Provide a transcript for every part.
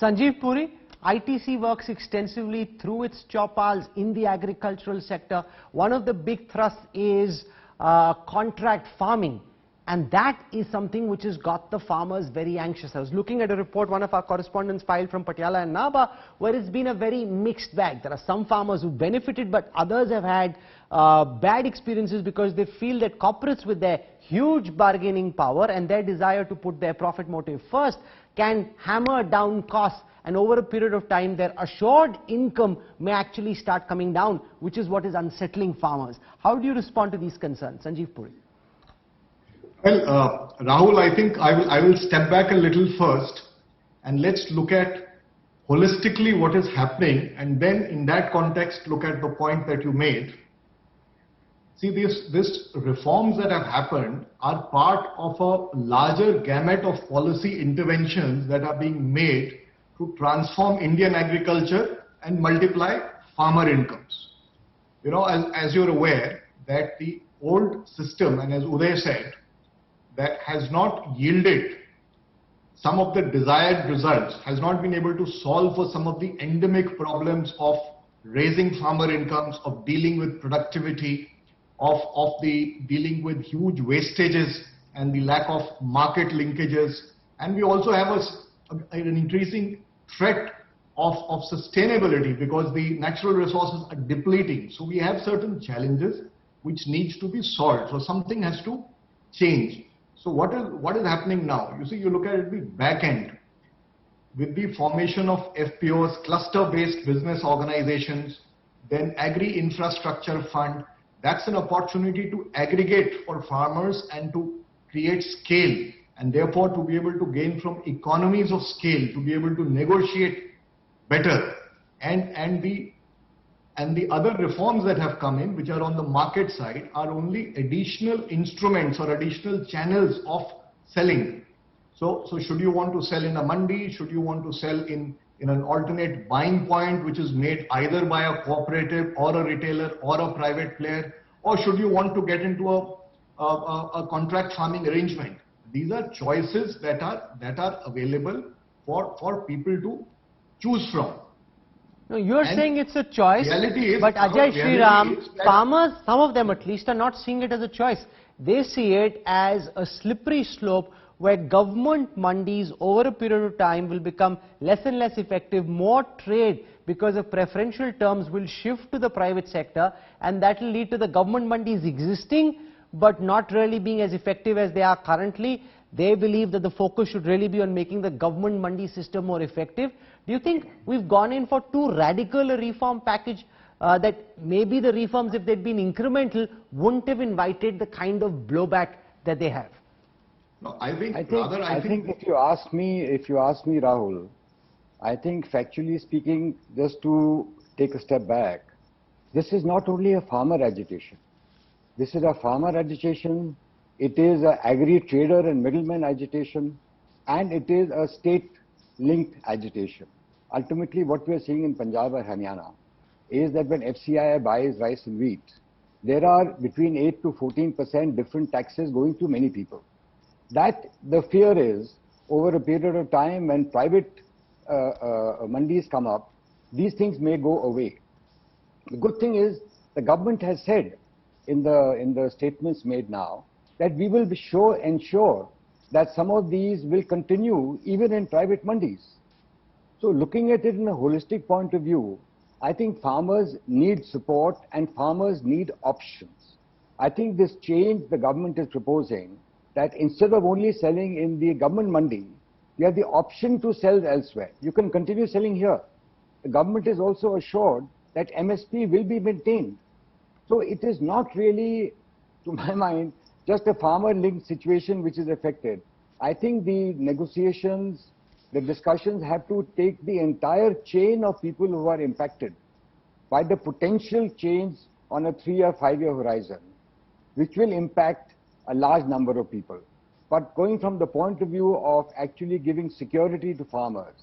Sanjiv Puri, ITC works extensively through its chopals in the agricultural sector. One of the big thrusts is contract farming. And that is something which has got the farmers very anxious. I was looking at a report one of our correspondents filed from Patiala and Naba, where it's been a very mixed bag. There are some farmers who benefited, but others have had bad experiences because they feel that corporates, with their huge bargaining power and their desire to put their profit motive first, can hammer down costs, and over a period of time their assured income may actually start coming down, which is what is unsettling farmers. How do you respond to these concerns? Sanjiv Puri. Well, Rahul, I think I will step back a little first, and let's look at holistically what is happening, and then in that context look at the point that you made. See, these reforms that have happened are part of a larger gamut of policy interventions that are being made to transform Indian agriculture and multiply farmer incomes. You know, as you're aware, that the old system, and as Uday said, that has not yielded some of the desired results, has not been able to solve for some of the endemic problems of raising farmer incomes, of dealing with productivity, of the dealing with huge wastages and the lack of market linkages. And we also have an increasing threat of sustainability because the natural resources are depleting. So we have certain challenges which needs to be solved. So something has to change. So what is happening now? You see, you look at the back end with the formation of FPOs, cluster-based business organizations, then Agri Infrastructure Fund. That's an opportunity to aggregate for farmers and to create scale, and therefore to be able to gain from economies of scale, to be able to negotiate better. And the other reforms that have come in, which are on the market side, are only additional instruments or additional channels of selling. So should you want to sell in a mandi, should you want to sell in an alternate buying point, which is made either by a cooperative or a retailer or a private player, or should you want to get into a contract farming arrangement? These are choices that are available for people to choose from. No, you're saying it's a choice, but Ajay Shriram, farmers, some of them at least, are not seeing it as a choice. They see it as a slippery slope where government mandis over a period of time will become less and less effective. More trade because of preferential terms will shift to the private sector, and that will lead to the government mandis existing but not really being as effective as they are currently. They believe that the focus should really be on making the government mandi system more effective. Do you think we've gone in for too radical a reform package, that maybe the reforms, if they'd been incremental, wouldn't have invited the kind of blowback that they have? No, I think if you ask me, Rahul, I think factually speaking, just to take a step back, this is not only a farmer agitation. This is a farmer agitation, it is an agri-trader and middleman agitation, and it is a state-linked agitation. Ultimately, what we are seeing in Punjab or Haryana is that when FCI buys rice and wheat, there are between 8 to 14% different taxes going to many people. That the fear is, over a period of time when private mandis come up, these things may go away. The good thing is the government has said in the statements made now that we will ensure that some of these will continue even in private mandis. So looking at it in a holistic point of view, I think farmers need support and farmers need options. I think this change the government is proposing, that instead of only selling in the government mandi, you have the option to sell elsewhere. You can continue selling here. The government is also assured that MSP will be maintained. So it is not really, to my mind, just a farmer-linked situation which is affected. I think the negotiations, the discussions have to take the entire chain of people who are impacted by the potential change on a 3-year, 5-year horizon, which will impact a large number of people. But going from the point of view of actually giving security to farmers,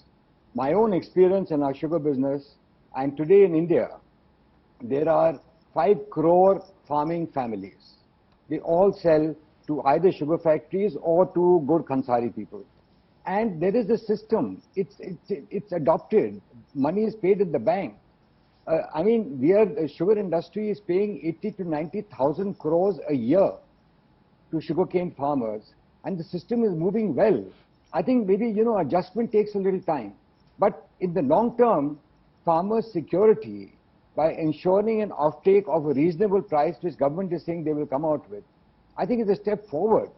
my own experience in our sugar business, and today in India, there are 5 crore farming families. They all sell to either sugar factories or to good Khansari people. and there is a system. It's adopted. Money is paid in the bank. I mean, the sugar industry is paying 80 to 90,000 crores a year to sugarcane farmers, and the system is moving well. I think maybe, adjustment takes a little time. But in the long term, farmers' security, by ensuring an offtake of a reasonable price, which government is saying they will come out with, I think is a step forward.